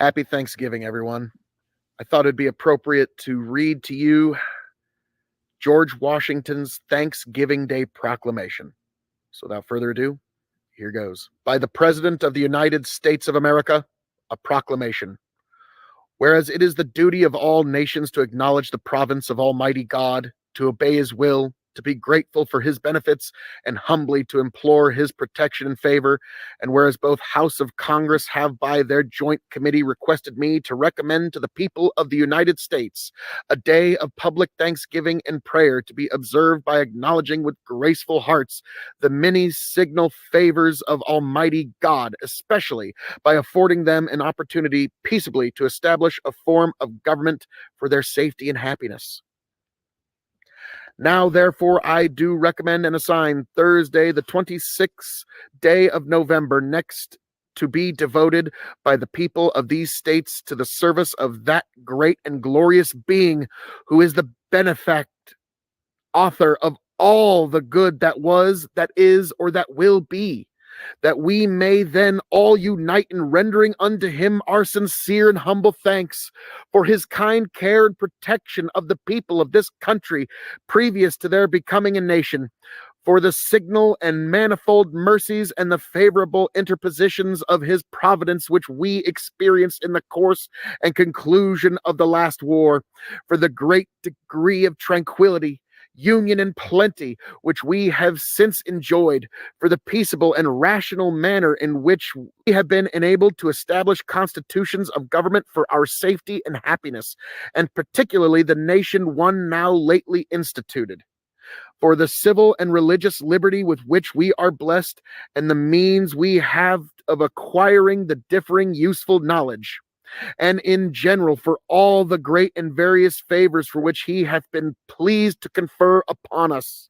Happy Thanksgiving, everyone. I thought it'd be appropriate to read to you George Washington's Thanksgiving Day Proclamation. So without further ado, here goes. By the President of the United States of America, a proclamation. Whereas it is the duty of all nations to acknowledge the providence of Almighty God, to obey His will, to be grateful for His benefits, and humbly to implore His protection and favor, and whereas both House of Congress have by their joint committee requested me to recommend to the people of the United States a day of public thanksgiving and prayer to be observed by acknowledging with graceful hearts the many signal favors of Almighty God, especially by affording them an opportunity peaceably to establish a form of government for their safety and happiness. Now, therefore, I do recommend and assign Thursday, the 26th day of November next to be devoted by the people of these states to the service of that great and glorious being who is the benefact author of all the good that was, that is, or that will be, that we may then all unite in rendering unto Him our sincere and humble thanks for His kind care and protection of the people of this country previous to their becoming a nation, for the signal and manifold mercies and the favorable interpositions of His providence which we experienced in the course and conclusion of the last war, for the great degree of tranquility, union, and plenty which we have since enjoyed, for the peaceable and rational manner in which we have been enabled to establish constitutions of government for our safety and happiness, and particularly the nation one now lately instituted, for the civil and religious liberty with which we are blessed, and the means we have of acquiring the differing useful knowledge, and in general for all the great and various favors for which He hath been pleased to confer upon us.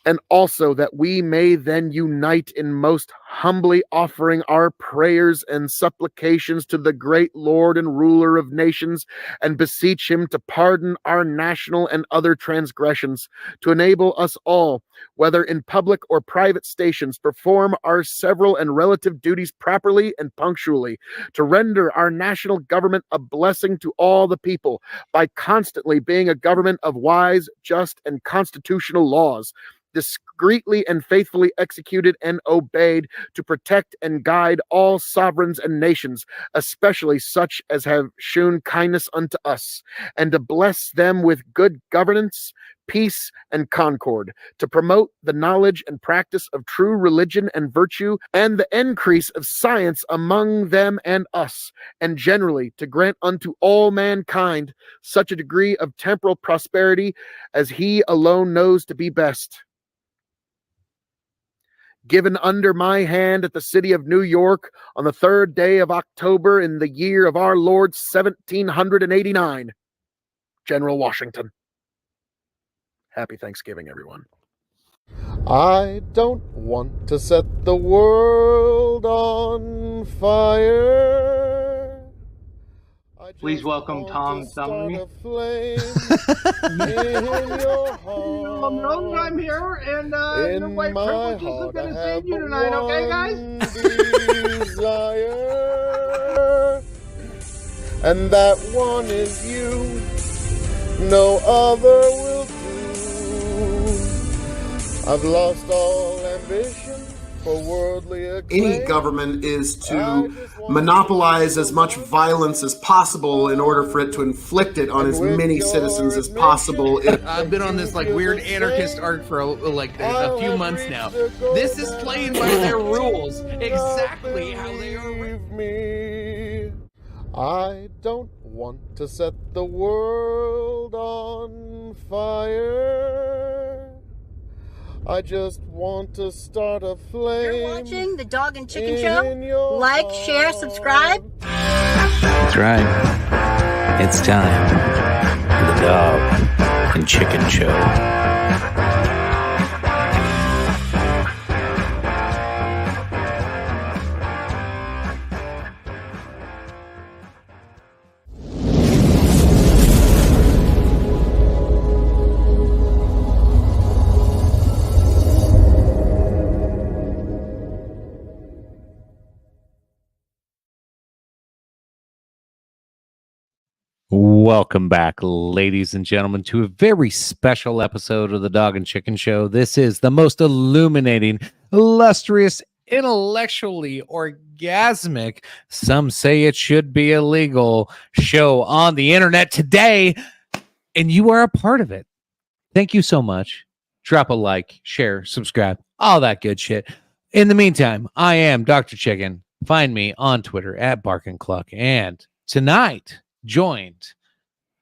And also that we may then unite in most humbly offering our prayers and supplications to the great Lord and ruler of nations, and beseech Him to pardon our national and other transgressions, to enable us all, whether in public or private stations, perform our several and relative duties properly and punctually, to render our national government a blessing to all the people, by constantly being a government of wise, just, and constitutional laws, discreetly and faithfully executed and obeyed, to protect and guide all sovereigns and nations, especially such as have shewn kindness unto us, and to bless them with good governance, peace, and concord, to promote the knowledge and practice of true religion and virtue, and the increase of science among them and us, and generally to grant unto all mankind such a degree of temporal prosperity as He alone knows to be best. Given under my hand at the city of New York on the 3rd day of October in the year of our Lord 1789. General Washington. Happy Thanksgiving, everyone. I don't want to set the world on fire. Please welcome Tom Dummey. I'm here, and your white privilege is going to save you tonight, okay, guys? Desire, and that one is you. No other will do. I've lost all ambition for worldly acclaim. Any government is to monopolize as much violence as possible in order for it to inflict it on as many citizens as possible. I've been on this weird anarchist arc for a few months now. This is playing by their rules, exactly how they are written. I don't want to set the world on fire. I just want to start a flame. You're watching the Dog and Chicken Show. Like, share, subscribe. That's right. It's time for the Dog and Chicken Show. Welcome back, ladies and gentlemen, to a very special episode of the Dog and Chicken Show. This is the most illuminating, illustrious, intellectually orgasmic, some say it should be illegal show on the internet today, and you are a part of it. Thank you so much. Drop a like, share, subscribe, all that good shit. In the meantime, I am Dr. Chicken. Find me on Twitter at Bark and Cluck, and tonight joined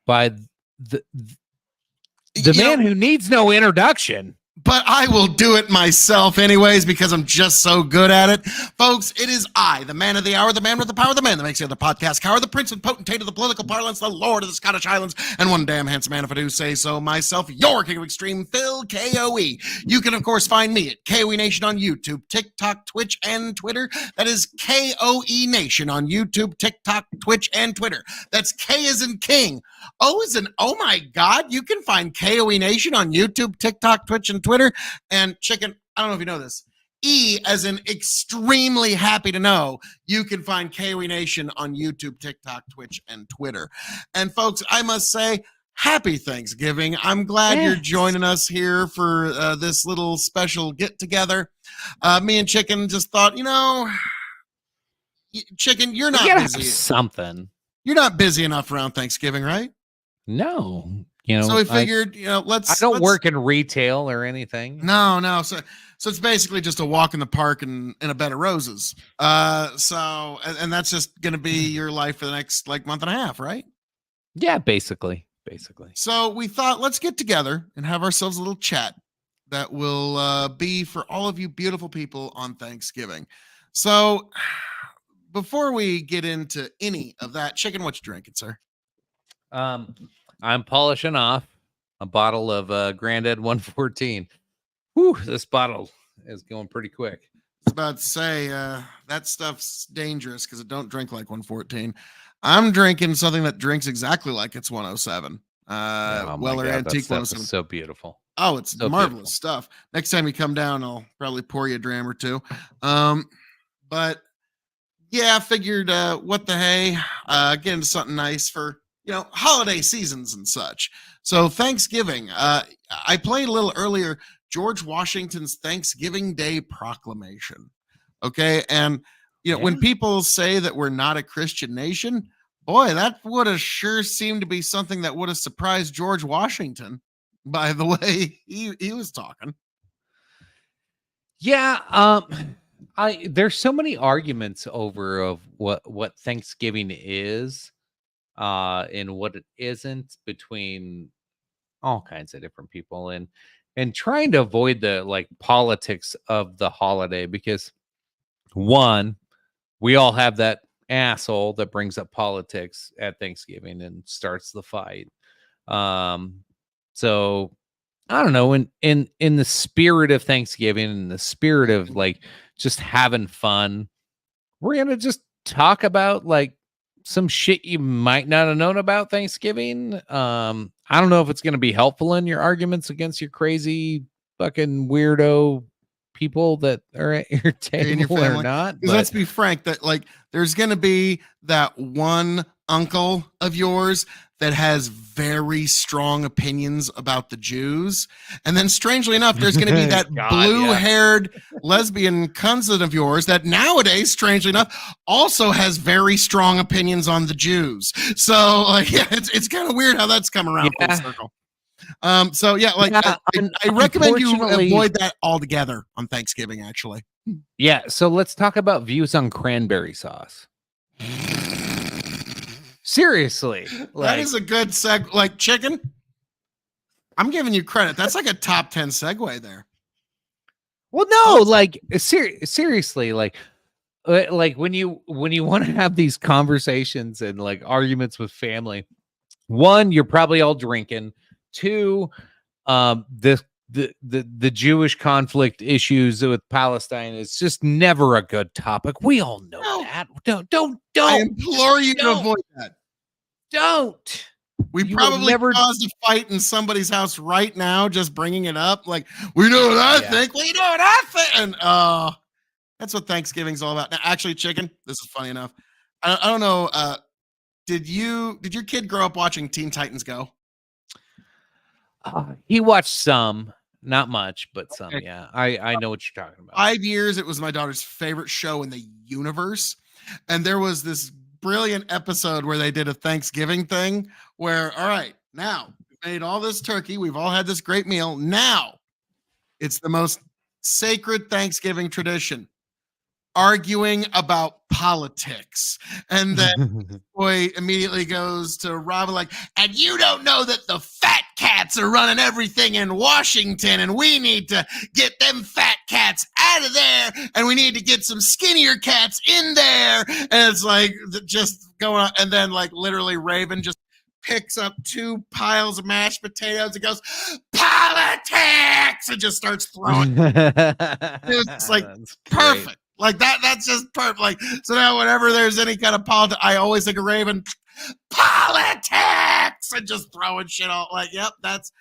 by the man who needs no introduction. But I will do it myself anyways because I'm just so good at it. Folks, it is I, the man of the hour, the man with the power, the man that makes the other podcast cower, the prince and potentate of the political parlance, the lord of the Scottish Highlands, and one damn handsome man, if I do say so myself, your king of extreme, Phil K.O.E. You can, of course, find me at K.O.E Nation on YouTube, TikTok, Twitch, and Twitter. That is K.O.E Nation on YouTube, TikTok, Twitch, and Twitter. That's K as in king. O as in, oh my God, you can find K.O.E Nation on YouTube, TikTok, Twitch, and Twitter. And Chicken, I don't know if you know this, E as in extremely happy to know, you can find K.O.E Nation on YouTube, TikTok, Twitch, and Twitter. And folks, I must say, happy Thanksgiving. I'm glad you're joining us here for this little special get together. Me and Chicken just thought, Chicken, you're not busy. Something. You're not busy enough around Thanksgiving, right? No. So we figured, let's. I don't work in retail or anything. No. So it's basically just a walk in the park and a bed of roses. And that's just going to be your life for the next month and a half, right? Yeah, basically. So we thought, let's get together and have ourselves a little chat that will be for all of you beautiful people on Thanksgiving. So before we get into any of that, Chicken, what you drinking, sir? I'm polishing off a bottle of Grandad 114. Whew, this bottle is going pretty quick. I was about to say that stuff's dangerous because it don't drink like 114. I'm drinking something that drinks exactly like it's 107. Weller Antique 107. So beautiful. Oh, it's so marvelous beautiful stuff. Next time you come down, I'll probably pour you a dram or two. But yeah, I figured what the hey, get into something nice for holiday seasons and such. So Thanksgiving, I played a little earlier, George Washington's Thanksgiving Day Proclamation. Okay. And, when people say that we're not a Christian nation, boy, that would have sure seemed to be something that would have surprised George Washington by the way he was talking. Yeah. There's so many arguments over of what Thanksgiving is. And what it isn't between all kinds of different people and trying to avoid the politics of the holiday because one, we all have that asshole that brings up politics at Thanksgiving and starts the fight. So I don't know, in the spirit of Thanksgiving, in the spirit of just having fun, we're gonna just talk about some shit you might not have known about Thanksgiving. I don't know if it's going to be helpful in your arguments against your crazy fucking weirdo people that are at your table or not. But let's be frank, that there's going to be that one uncle of yours that has very strong opinions about the Jews. And then strangely enough, there's going to be that blue-haired lesbian cousin of yours that nowadays, strangely enough, also has very strong opinions on the Jews. So it's kind of weird how that's come around full circle. I recommend you avoid that altogether on Thanksgiving, actually. Yeah. So let's talk about views on cranberry sauce. Seriously, that is a good seg. Chicken, I'm giving you credit. That's like a top 10 segue there. Well, no, seriously, when you want to have these conversations and arguments with family, one, you're probably all drinking. Two, the Jewish conflict issues with Palestine is just never a good topic. We all know that. Don't. I implore you to avoid that. Don't. We probably caused a fight in somebody's house right now just bringing it up. We know what I think. We know what I think. And that's what Thanksgiving's all about. Now, actually, Chicken, this is funny enough. I don't know did your kid grow up watching Teen Titans Go? He watched some, not much, but some. Okay. Yeah, I know what you're talking about. 5 years, it was my daughter's favorite show in the universe. And there was this brilliant episode where they did a Thanksgiving thing where, all right, now we've made all this turkey. We've all had this great meal. Now it's the most sacred Thanksgiving tradition, arguing about politics. And then boy immediately goes to Robin like, and you don't know that the fat cats are running everything in Washington, and we need to get them fat cats out of there, and we need to get some skinnier cats in there. And it's like just going on. And then like literally Raven just picks up 2 piles of mashed potatoes and goes, politics, and just starts throwing. It's like perfect. Like that's just perfect. Like, so now whenever there's any kind of politics, I always think of Raven, politics, and just throwing shit out. Like, yep, that's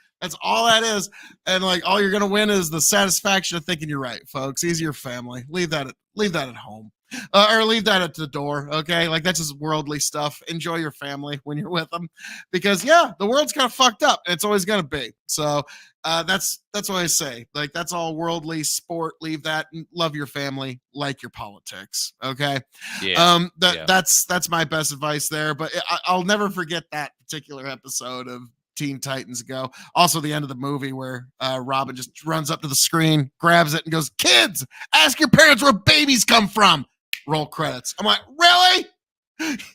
all that is. And like, all you're gonna win is the satisfaction of thinking you're right, folks. Ease your family. Leave that at home. Or leave that at the door, okay? Like, that's just worldly stuff. Enjoy your family when you're with them, because yeah, the world's kind of fucked up. It's always gonna be. So that's what I say. Like, that's all worldly sport. Leave that. And love your family like your politics, okay? Yeah. That's my best advice there. But I'll never forget that particular episode of Teen Titans Go. Also, the end of the movie where Robin just runs up to the screen, grabs it, and goes, "Kids, ask your parents where babies come from." Roll credits. I'm like, really?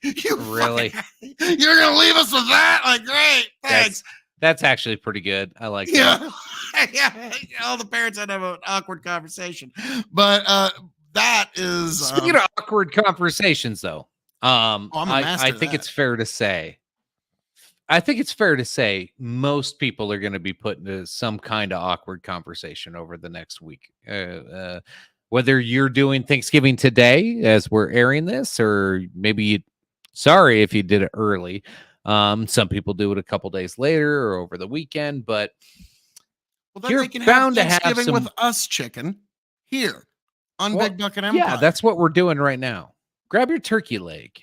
You Really? You're gonna leave us with that? Like, great, thanks. That's actually pretty good. I like that. Yeah. All the parents had to have an awkward conversation. But that is speaking of awkward conversations, though. I think it's fair to say. I think it's fair to say most people are going to be put into some kind of awkward conversation over the next week. Whether you're doing Thanksgiving today as we're airing this, or maybe sorry if you did it early. Some people do it a couple days later or over the weekend, but you're bound to have Thanksgiving with us, chicken, here on Big Bucket Empire. Yeah, that's what we're doing right now. Grab your turkey leg.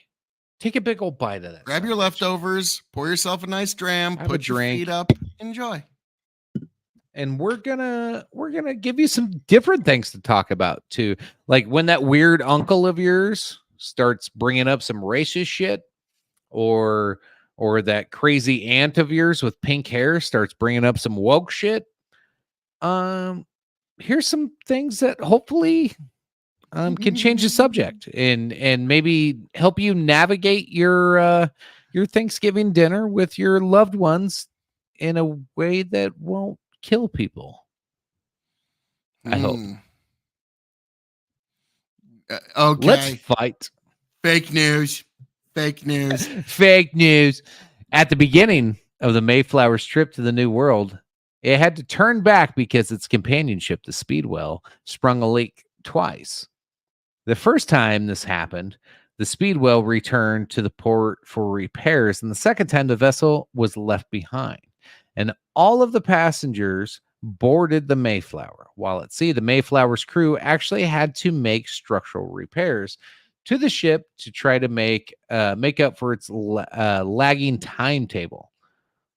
Take a big old bite of that. Grab your leftovers, pour yourself a nice dram, put your feet up, enjoy. And we're gonna give you some different things to talk about too. Like when that weird uncle of yours starts bringing up some racist shit, or that crazy aunt of yours with pink hair starts bringing up some woke shit. Here's some things that hopefully can change the subject and maybe help you navigate your Thanksgiving dinner with your loved ones in a way that won't kill people. I hope. Okay. Let's fight. Fake news. Fake news. Fake news. At the beginning of the Mayflower's trip to the New World, it had to turn back because its companion ship, the Speedwell, sprung a leak twice. The first time this happened, the Speedwell returned to the port for repairs, and the second time the vessel was left behind. And all of the passengers boarded the Mayflower. While at sea, the Mayflower's crew actually had to make structural repairs to the ship to try to make up for its lagging timetable.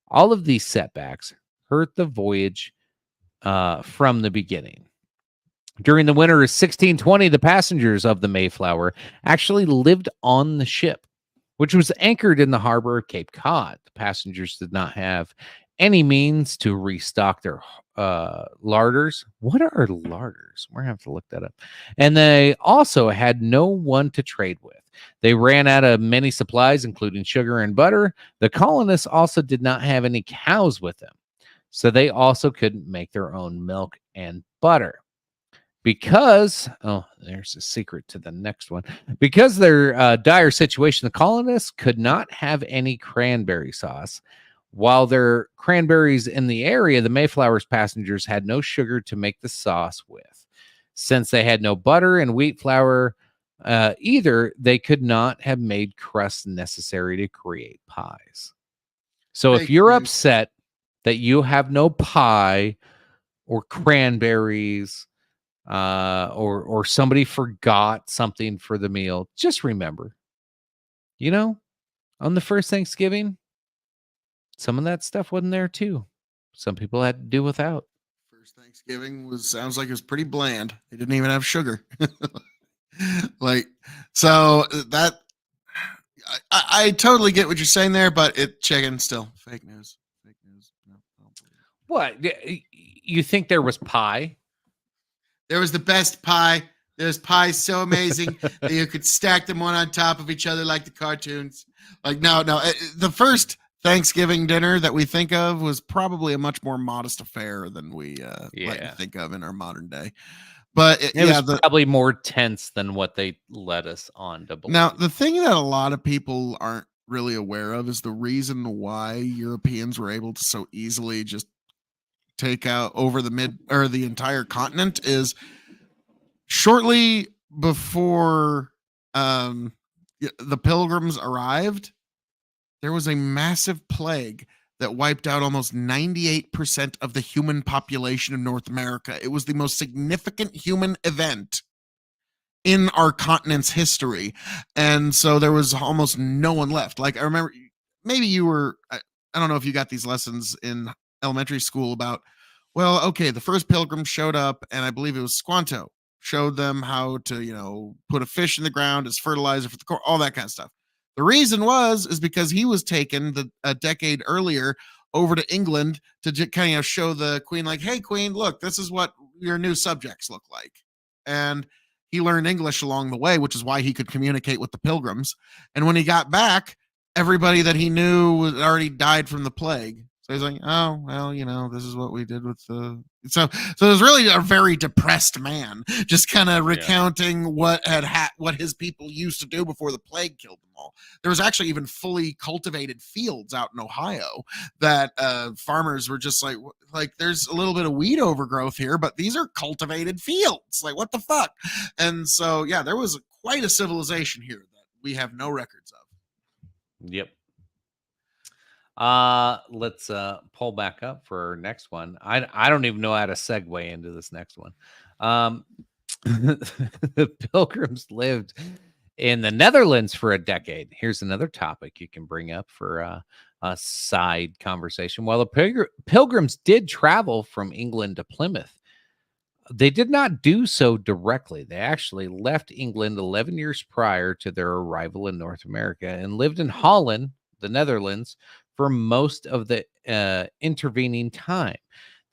All of these setbacks hurt the voyage from the beginning. During the winter of 1620, the passengers of the Mayflower actually lived on the ship, which was anchored in the harbor of Cape Cod. The passengers did not have any means to restock their larders. What are larders? We're going to have to look that up. And they also had no one to trade with. They ran out of many supplies, including sugar and butter. The colonists also did not have any cows with them, so they also couldn't make their own milk and butter. Because, there's a secret to the next one. Because their dire situation, the colonists could not have any cranberry sauce. While there are cranberries in the area, the Mayflower's passengers had no sugar to make the sauce with. Since they had no butter and wheat flour either, they could not have made crusts necessary to create pies. So if you're upset that you have no pie or cranberries, or somebody forgot something for the meal, just remember, On the first Thanksgiving, some of that stuff wasn't there too. Some people had to do without. First Thanksgiving sounds like it was pretty bland. They didn't even have sugar. Like, so that I totally get what you're saying there, but chicken still fake news. Fake news. No, I don't believe it. What? You think there was pie? There was the best pie. There's pies so amazing that you could stack them one on top of each other like the cartoons. Like, no. The first Thanksgiving dinner that we think of was probably a much more modest affair than we like to think of in our modern day. But it was probably more tense than what they led us on to believe. Now, the thing that a lot of people aren't really aware of is the reason why Europeans were able to so easily just take out over the entire continent is shortly before the Pilgrims arrived, there was a massive plague that wiped out almost 98% of the human population of North America. It was the most significant human event in our continent's history. And so there was almost no one left. Like, I remember, maybe you were, I don't know if you got these lessons in elementary school about, well, okay, the first pilgrim showed up, and I believe it was Squanto, showed them how to, put a fish in the ground as fertilizer for the corn, all that kind of stuff. The reason is because he was taken a decade earlier over to England to kind of show the queen, like, hey, queen, look, this is what your new subjects look like. And he learned English along the way, which is why he could communicate with the pilgrims. And when he got back, everybody that he knew had already died from the plague. So he's like, oh, well, this is what we did with the... So it was really a very depressed man, just kind of recounting what his people used to do before the plague killed them all. There was actually even fully cultivated fields out in Ohio that farmers were just like, there's a little bit of weed overgrowth here, but these are cultivated fields. Like, what the fuck? And so, yeah, there was quite a civilization here that we have no records of. Yep. Let's pull back up for our next one. I don't even know how to segue into this next one. The Pilgrims lived in the Netherlands for a decade. Here's another topic you can bring up for a side conversation. While the Pilgrims did travel from England to Plymouth, they did not do so directly. They actually left England 11 years prior to their arrival in North America and lived in Holland, the Netherlands, for most of the intervening time.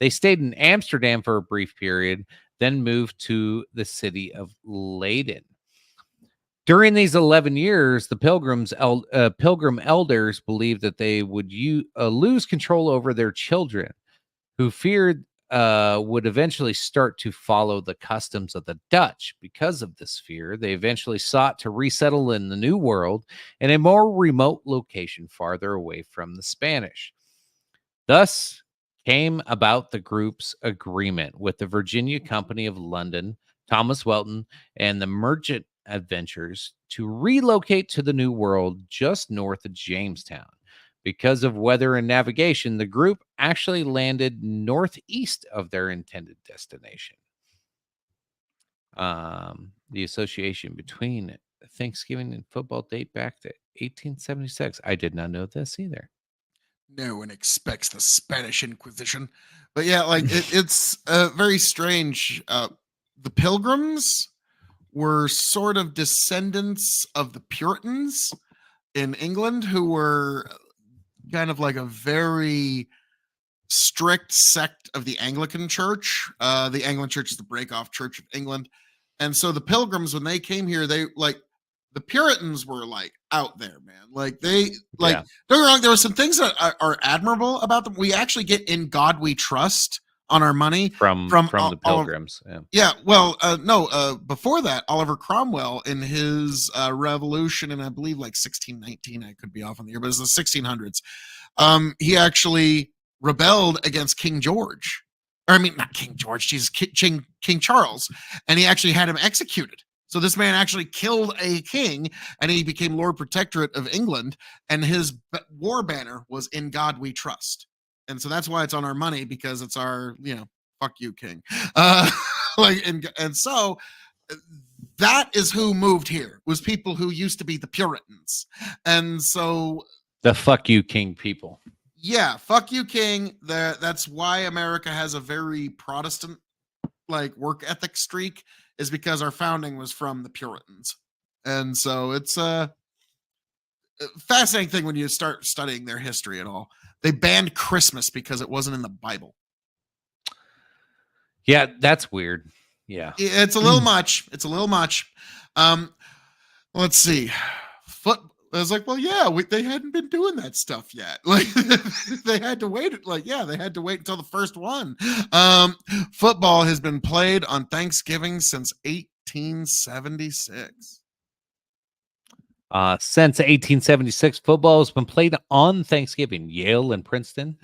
They stayed in Amsterdam for a brief period, then moved to the city of Leiden. During these 11 years, the Pilgrim elders believed that they would lose control over their children, who feared would eventually start to follow the customs of the Dutch. Because of this fear, they eventually sought to resettle in the New World in a more remote location farther away from the Spanish. Thus came about the group's agreement with the Virginia Company of London, Thomas Welton, and the Merchant Adventurers to relocate to the New World just north of Jamestown. Because of weather and navigation, the group actually landed northeast of their intended destination. The association between Thanksgiving and football date back to 1876. I did not know this either. No one expects the Spanish Inquisition. But yeah, like it's very strange. The Pilgrims were sort of descendants of the Puritans in England, who were kind of like a very strict sect of the Anglican Church. The Anglican Church is the break-off Church of England. And so the Pilgrims, when they came here, they the Puritans were like out there, man. Like don't get me wrong, there were some things that are admirable about them. We actually get "In God We Trust" on our money from the Pilgrims. Before that, Oliver Cromwell in his revolution in, I believe, like 1619, I could be off on the year, but it's the 1600s. He actually rebelled against King George. Or I mean, not King George, Jesus, King Charles, and he actually had him executed. So this man actually killed a king, and he became Lord Protectorate of England, and his war banner was "In God We Trust." And so that's why it's on our money, because it's our, fuck you, king. So that is who moved here, was people who used to be the Puritans. And so The fuck you king people. yeah, fuck you, King. That's why America has a very Protestant like work ethic streak, is because our founding was from the Puritans. And so it's a fascinating thing when you start studying their history at all. They banned Christmas because it wasn't in the Bible. Yeah, that's weird. Yeah. It's a little much. It's a little much. Let's see. I was like, well, yeah, they hadn't been doing that stuff yet. Like they had to wait. Like, yeah, they had to wait until the first one. Football has been played on Thanksgiving since 1876. Since 1876, football has been played on Thanksgiving. Yale and Princeton,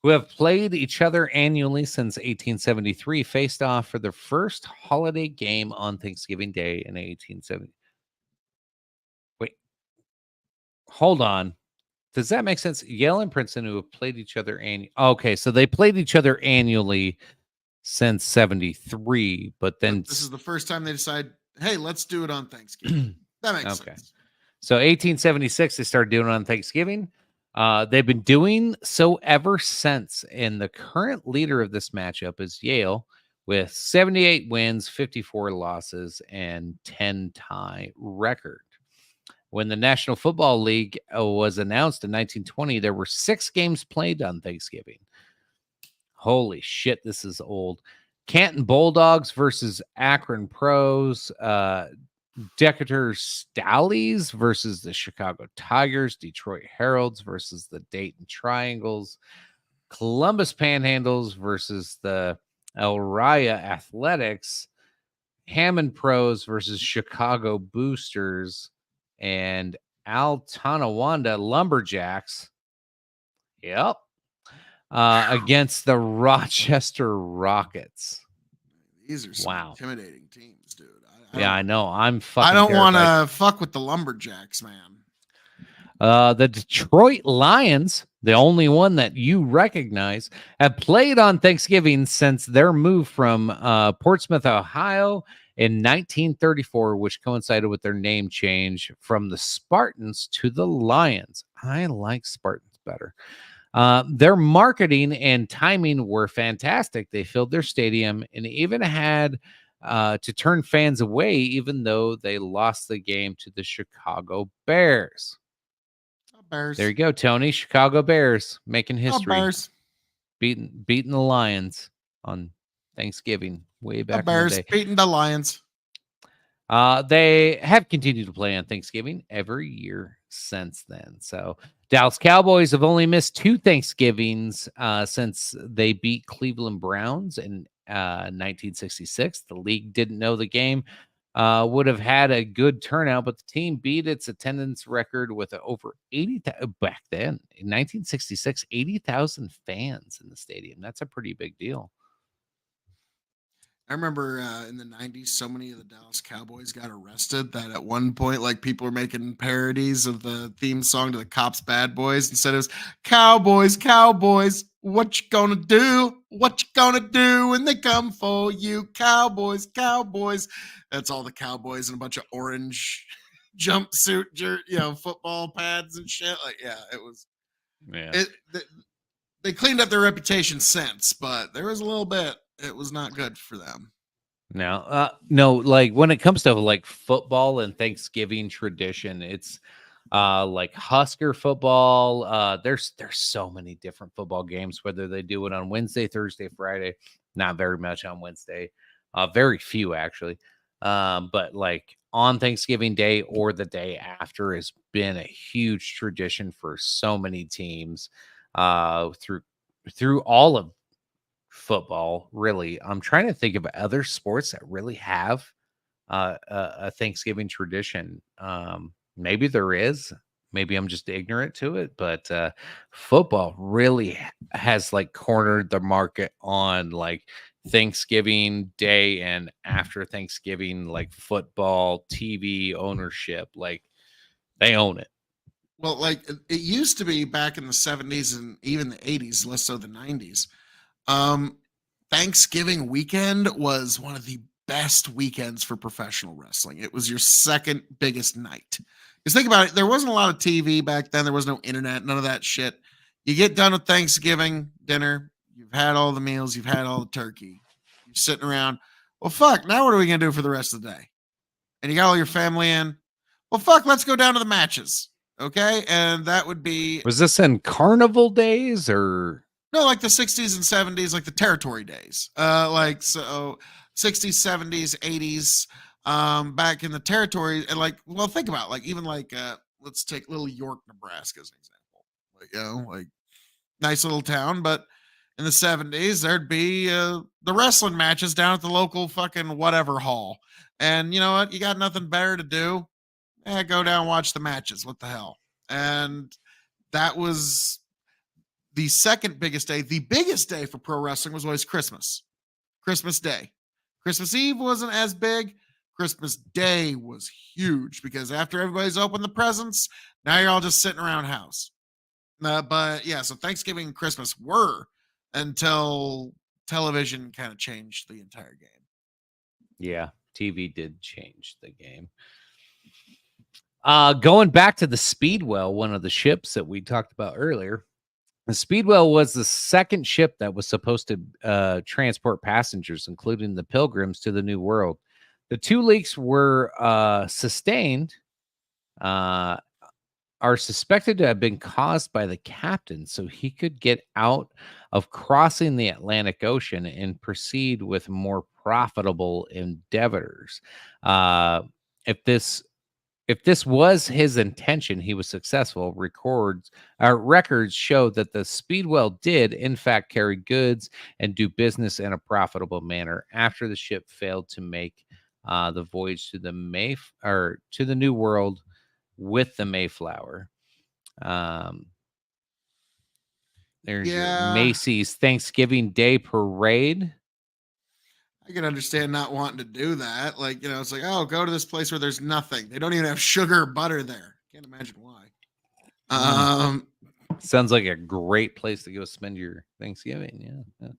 who have played each other annually since 1873, faced off for their first holiday game on Thanksgiving Day in 1870. Wait, hold on. Does that make sense? Yale and Princeton, who have played each other okay, so they played each other annually since 73, but then this is the first time they decide, hey, let's do it on Thanksgiving. That makes sense. So 1876, they started doing it on Thanksgiving. They've been doing so ever since. And the current leader of this matchup is Yale with 78 wins, 54 losses, and 10 tie record. When the National Football League was announced in 1920, there were 6 games played on Thanksgiving. Holy shit, this is old. Canton Bulldogs versus Akron Pros. Decatur Stallies versus the Chicago Tigers, Detroit Heralds versus the Dayton Triangles, Columbus Panhandles versus the El Raya Athletics, Hammond Pros versus Chicago Boosters, and Altonawanda Lumberjacks. Yep. Against the Rochester Rockets. These are some intimidating teams, dude. I know. I'm fucking I don't want to fuck with the Lumberjacks, man. The Detroit Lions, the only one that you recognize, have played on Thanksgiving since their move from Portsmouth, Ohio in 1934, which coincided with their name change from the Spartans to the Lions. I like Spartans better. Their marketing and timing were fantastic. They filled their stadium and even had to turn fans away, even though they lost the game to the Chicago Bears. Bears. There you go, Tony. Chicago Bears making history. Bears. Beating the Lions on Thanksgiving way back Bears in the day. Beating the Lions. They have continued to play on Thanksgiving every year since then. So Dallas Cowboys have only missed 2 Thanksgivings since they beat Cleveland Browns in 1966. The league didn't know the game would have had a good turnout, but the team beat its attendance record with over 80,000 back then. In 1966, 80,000 fans in the stadium. That's a pretty big deal. I remember in the 90s, so many of the Dallas Cowboys got arrested that at one point, like, people were making parodies of the theme song to the Cops Bad Boys. Instead it was Cowboys, Cowboys, what you gonna do? What you gonna do when they come for you? Cowboys, Cowboys. That's all the Cowboys and a bunch of orange jumpsuit, football pads and shit. Like, yeah, it was. Yeah. They cleaned up their reputation since, but there was a little bit. It was not good for them. No, like when it comes to like football and Thanksgiving tradition, it's like Husker football. There's so many different football games, whether they do it on Wednesday, Thursday, Friday. Not very much on Wednesday. Very few actually. But like on Thanksgiving Day or the day after has been a huge tradition for so many teams through all of football. Really, I'm trying to think of other sports that really have a Thanksgiving tradition. Maybe there is. Maybe I'm just ignorant to it, but football really has like cornered the market on like Thanksgiving Day and after Thanksgiving, like football TV ownership. Like they own it. Well, like it used to be back in the 70s and even the 80s, less so the 90s. Thanksgiving weekend was one of the best weekends for professional wrestling. It was your second biggest night. Because think about it, there wasn't a lot of TV back then. There was no internet, none of that shit. You get done with Thanksgiving dinner, you've had all the meals, you've had all the turkey, you're sitting around. Well, fuck, now what are we going to do for the rest of the day? And you got all your family in. Well, fuck, let's go down to the matches. Okay. And that would be. Was this in carnival days or? No, like the 60s and 70s, like the territory days. Like, so 60s, 70s, 80s, back in the territory. And like, well, think about it, like, even like, let's take little York, Nebraska as an example. Like, you know, like nice little town, but in the 70s, there'd be the wrestling matches down at the local fucking whatever hall. And you know what? You got nothing better to do. Go down and watch the matches. What the hell? And that was the second biggest day. The biggest day for pro wrestling was always Christmas. Christmas Day. Christmas Eve wasn't as big. Christmas Day was huge because after everybody's opened the presents, now you're all just sitting around house. But yeah, so Thanksgiving and Christmas were until television kind of changed the entire game. Yeah, TV did change the game. Going back to the Speedwell, one of the ships that we talked about earlier, the Speedwell was the second ship that was supposed to transport passengers, including the Pilgrims, to the New World. The two leaks were sustained, are suspected to have been caused by the captain so he could get out of crossing the Atlantic Ocean and proceed with more profitable endeavors. If this was his intention, he was successful. Records show that the Speedwell did, in fact, carry goods and do business in a profitable manner after the ship failed to make the voyage to the New World with the Mayflower. There's your Macy's Thanksgiving Day Parade. I can understand not wanting to do that. Like, you know, it's like, oh, go to this place where there's nothing. They don't even have sugar or butter there. Can't imagine why. Sounds like a great place to go spend your Thanksgiving. Yeah.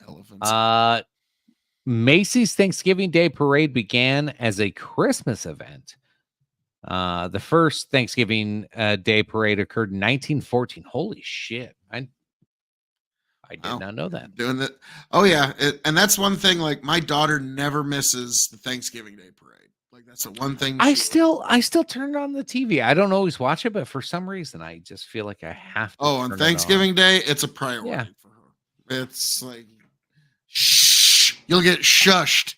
Elephants. Macy's Thanksgiving Day Parade began as a Christmas event. The first Thanksgiving Day Parade occurred in 1914. Holy shit. I did not know that. Doing that. Oh, yeah. And that's one thing. Like, my daughter never misses the Thanksgiving Day Parade. Like, that's the one thing. I still turn on the TV. I don't always watch it, but for some reason, I just feel like I have to. Oh, on Thanksgiving Day, it's a priority for her. It's like, shh, you'll get shushed.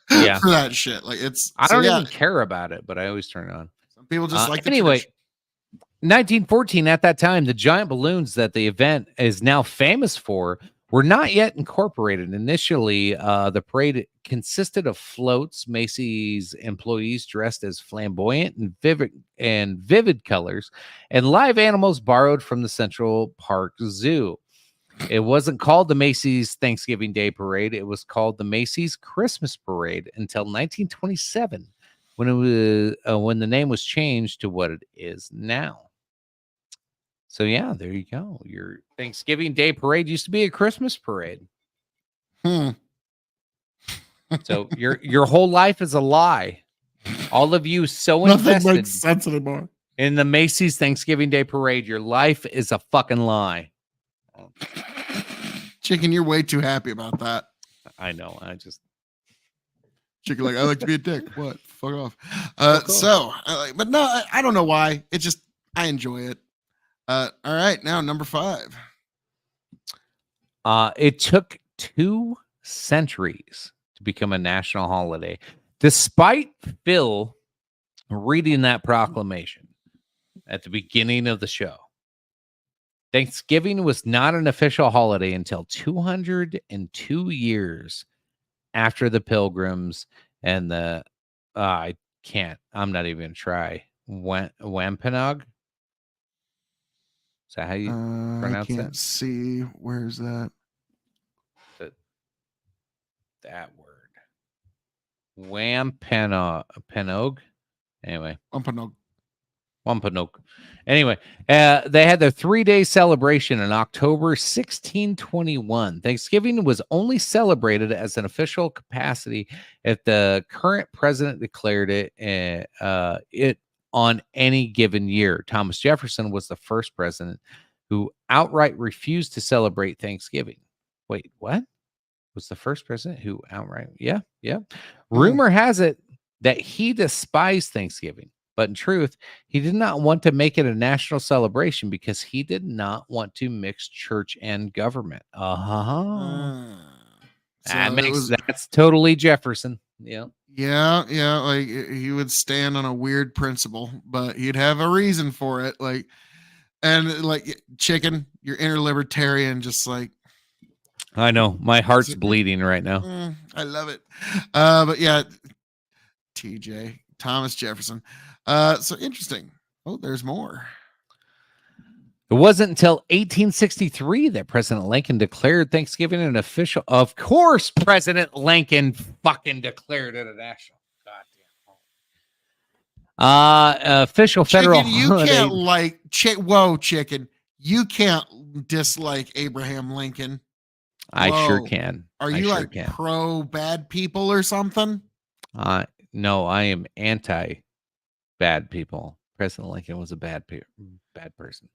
Yeah, for that shit. Like, it's. I don't even care about it, but I always turn it on. Some people just like. Anyway, 1914. At that time, the giant balloons that the event is now famous for were not yet incorporated. Initially, the parade consisted of floats, Macy's employees dressed as flamboyant and vivid colors, and live animals borrowed from the Central Park Zoo. It wasn't called the Macy's Thanksgiving Day Parade. It was called the Macy's Christmas Parade until 1927, when it was when the name was changed to what it is now. So yeah, there you go. Your Thanksgiving Day Parade used to be a Christmas parade. So your whole life is a lie. All of you so invested makes sense anymore. In the Macy's Thanksgiving Day Parade. Your life is a fucking lie. Chicken, you're way too happy about that. I know. I just Chicken, like, I like to be a dick. What? Fuck off. But no, I don't know why. It just, I enjoy it. All right, now number 5. It took 2 centuries to become a national holiday, despite Phil reading that proclamation at the beginning of the show. Thanksgiving was not an official holiday until 202 years after the Pilgrims and the I'm not even gonna try. Wampanoag? Is that how you pronounce I can't that? see. Where's that? That word. Wampanoag. Anyway. Wampanoag. Wampanoag. Anyway, they had their 3-day celebration in October 1621. Thanksgiving was only celebrated as an official capacity if the current president declared it on any given year. Thomas Jefferson was the first president who outright refused to celebrate Thanksgiving. Wait, what? Was the first president who outright? Yeah. Rumor has it that he despised Thanksgiving. But in truth, he did not want to make it a national celebration because he did not want to mix church and government. That's totally Jefferson. Yeah. Yeah. Like he would stand on a weird principle, but he'd have a reason for it. Like, and like chicken, you're inner libertarian, just like. I know my heart's bleeding right now. I love it. But yeah, TJ, Thomas Jefferson. So interesting. Oh, there's more. It wasn't until 1863 that President Lincoln declared Thanksgiving an official. Of course, President Lincoln fucking declared it a national. Goddamn. Official federal chicken, you holiday. can't like whoa, chicken. You can't dislike Abraham Lincoln. I sure can. Are you pro bad people or something? No, I am anti bad people. President Lincoln was a bad person.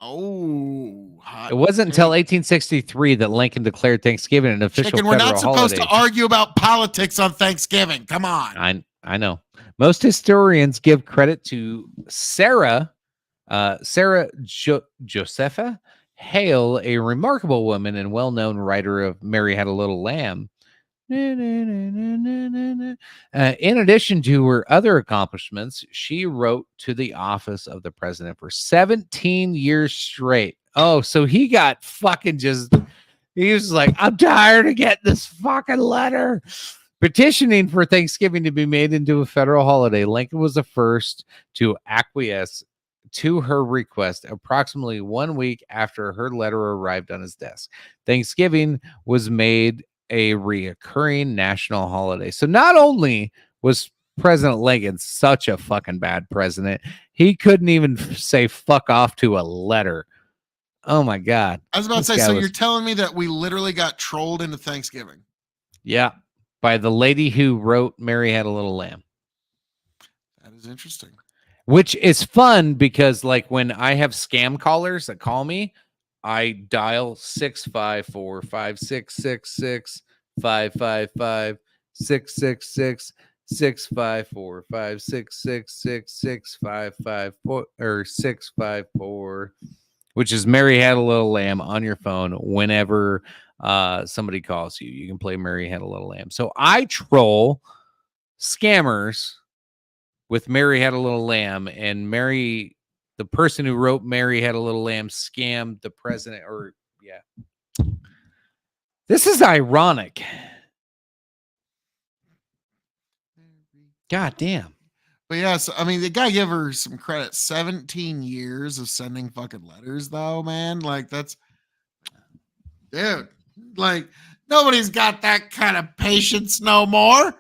Oh, it wasn't until 1863 that Lincoln declared Thanksgiving an official Chicken, we're not supposed holiday. to argue about politics on Thanksgiving. Come on. I know. Most historians give credit to Sarah Josepha Hale, a remarkable woman and well-known writer of Mary Had a Little Lamb. In addition to her other accomplishments, she wrote to the office of the president for 17 years straight. Oh, so he got fucking he was like, I'm tired of getting this fucking letter. Petitioning for Thanksgiving to be made into a federal holiday, Lincoln was the first to acquiesce to her request approximately 1 week after her letter arrived on his desk. Thanksgiving was made a reoccurring national holiday. So not only was President Lincoln such a fucking bad president, he couldn't even say fuck off to a letter. Oh my God. I was about to say, so you're telling me that we literally got trolled into Thanksgiving? Yeah. By the lady who wrote Mary Had a Little Lamb. That is interesting. Which is fun because like when I have scam callers that call me, I dial 654-566-555-666-655-654, which is Mary Had a Little Lamb on your phone whenever somebody calls you. You can play Mary Had a Little Lamb. So I troll scammers with Mary Had a Little Lamb, and the person who wrote Mary Had a Little Lamb scammed the president. This is ironic. God damn. But yeah, so I mean, they gotta give her some credit. 17 years of sending fucking letters, though, man. Like that's, dude. Like nobody's got that kind of patience no more.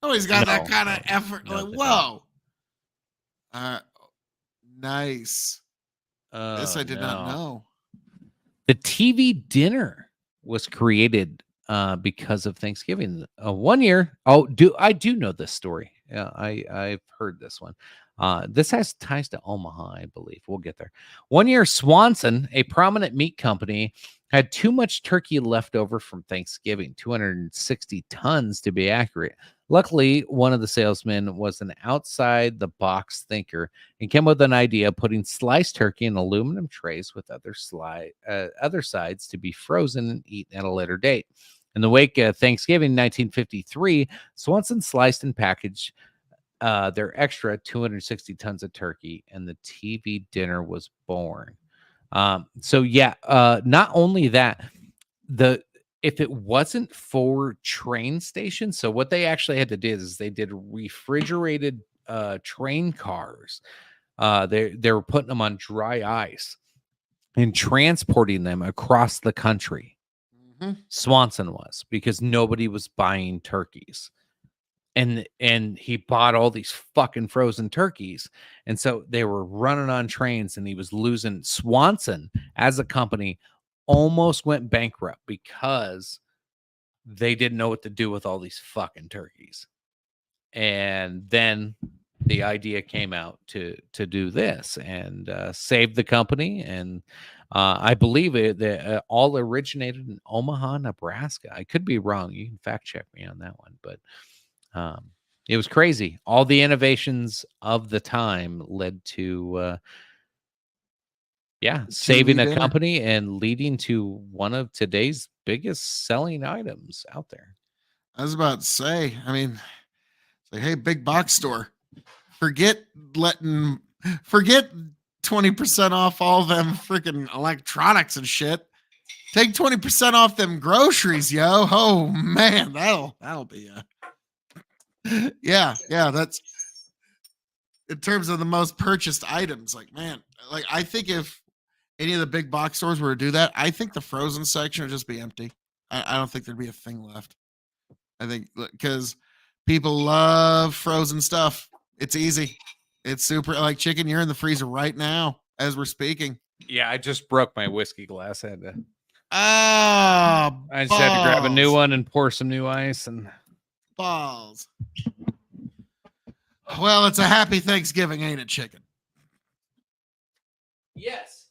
Nobody's got that kind of effort. Like, whoa. Nice. This I did not know. The TV dinner was created because of Thanksgiving. 1 year. I do know this story. Yeah, I've heard this one. This has ties to Omaha, I believe. We'll get there. 1 year, Swanson, a prominent meat company, had too much turkey left over from Thanksgiving, 260 tons to be accurate. Luckily, one of the salesmen was an outside-the-box thinker and came up with an idea of putting sliced turkey in aluminum trays with other sides to be frozen and eaten at a later date. In the wake of Thanksgiving 1953, Swanson sliced and packaged their extra 260 tons of turkey, and the TV dinner was born. Not only that, if it wasn't for train stations, so what they actually had to do is they did refrigerated train cars. They were putting them on dry ice and transporting them across the country. Swanson was, because nobody was buying turkeys. and he bought all these fucking frozen turkeys, and so they were running on trains, and he was losing. Swanson as a company almost went bankrupt because they didn't know what to do with all these fucking turkeys. And then the idea came out to do this and save the company. And I believe it all originated in Omaha, Nebraska. I could be wrong. You can fact check me on that one, but it was crazy. All the innovations of the time led to saving a company and leading to one of today's biggest selling items out there. I was about to say, I mean, it's like, hey, big box store, forget 20% off all them freaking electronics and shit. Take 20% off them groceries, yo. Oh man, that'll be yeah, that's in terms of the most purchased items. Like, man, like I think if any of the big box stores were to do that, I think the frozen section would just be empty. I don't think there'd be a thing left. I think because people love frozen stuff. It's easy. It's super like chicken. You're in the freezer right now as we're speaking. Yeah, I just broke my whiskey glass. I just Balls. had to grab a new one and pour some new ice and balls. Well, it's a happy Thanksgiving, ain't it, chicken? Yes,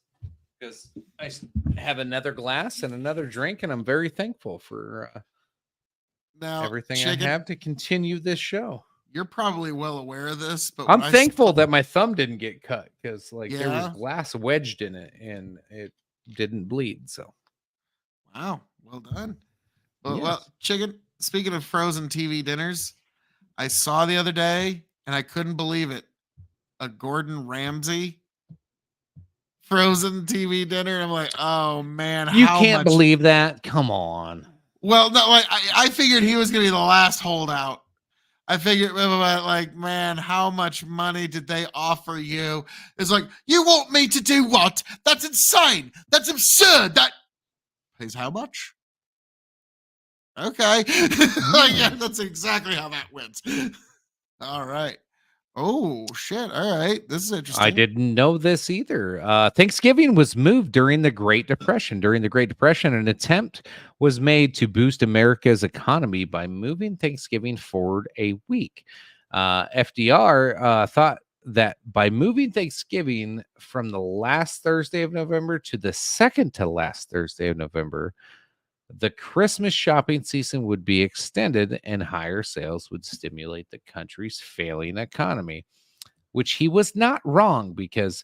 because I have another glass and another drink, and I'm very thankful for now everything chicken, I have to continue this show. You're probably well aware of this, but I'm thankful that my thumb didn't get cut because there was Yeah? glass wedged in it and it didn't bleed. So Wow, well done. Well, Yes. well, chicken. Speaking of frozen TV dinners, I saw the other day and I couldn't believe it. A Gordon Ramsay frozen TV dinner. I'm like, oh man, you how can't much? believe that. Come on. Well, no, like, I figured he was gonna be the last holdout. I figured, like, man, how much money did they offer you? It's like, you want me to do what? That's insane. That's absurd. That pays how much? Okay. Like, yeah, that's exactly how that went. All right. Oh, shit. All right. This is interesting. I didn't know this either. Thanksgiving was moved during the Great Depression. During the Great Depression, an attempt was made to boost America's economy by moving Thanksgiving forward a week. FDR thought that by moving Thanksgiving from the last Thursday of November to the second to last Thursday of November, the Christmas shopping season would be extended and higher sales would stimulate the country's failing economy, which he was not wrong because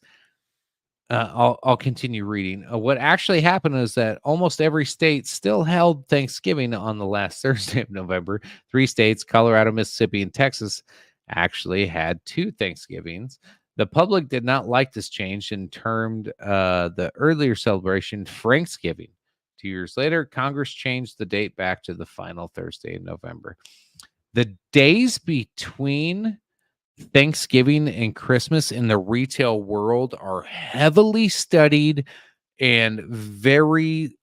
I'll continue reading. What actually happened is that almost every state still held Thanksgiving on the last Thursday of November. 3 states, Colorado, Mississippi, and Texas, actually had 2 Thanksgivings. The public did not like this change and termed the earlier celebration Franksgiving. 2 years later, Congress changed the date back to the final Thursday in November. The days between Thanksgiving and Christmas in the retail world are heavily studied and very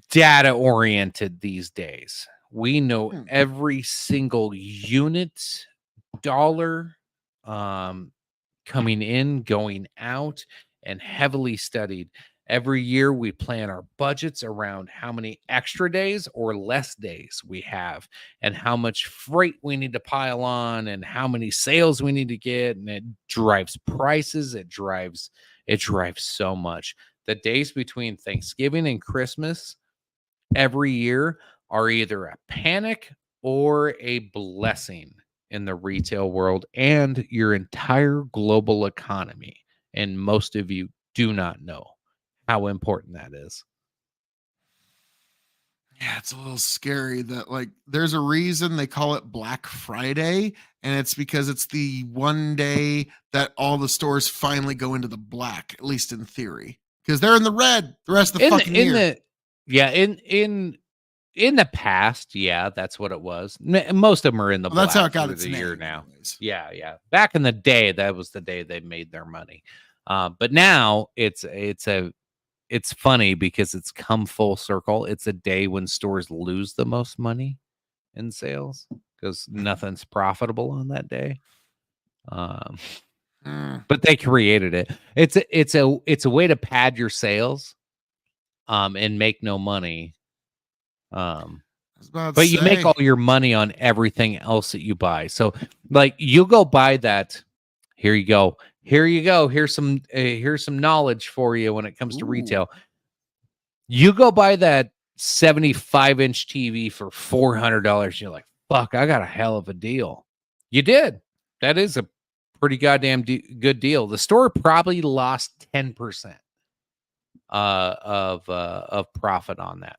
data oriented these days. We know every single unit, dollar coming in, going out, and heavily studied. Every year we plan our budgets around how many extra days or less days we have and how much freight we need to pile on and how many sales we need to get. And it drives prices. It drives so much. The days between Thanksgiving and Christmas every year are either a panic or a blessing in the retail world and your entire global economy. And most of you do not know how important that is. Yeah, it's a little scary that like there's a reason they call it Black Friday, and it's because it's the one day that all the stores finally go into the black, at least in theory, because they're in the red the rest of the fucking year. In the past, yeah, that's what it was. Most of them are in the black. That's how it got through its the name. year now. Anyways. Yeah. Back in the day, that was the day they made their money. But now it's funny because it's come full circle. It's a day when stores lose the most money in sales because nothing's profitable on that day. But they created it. It's a way to pad your sales, and make no money. But you make all your money on everything else that you buy. So, like, you go buy that. Here you go. Here you go. Here's some knowledge for you when it comes to retail. You go buy that 75-inch TV for $400. You're like, fuck, I got a hell of a deal. You did. That is a pretty goddamn good deal. The store probably lost 10% of profit on that.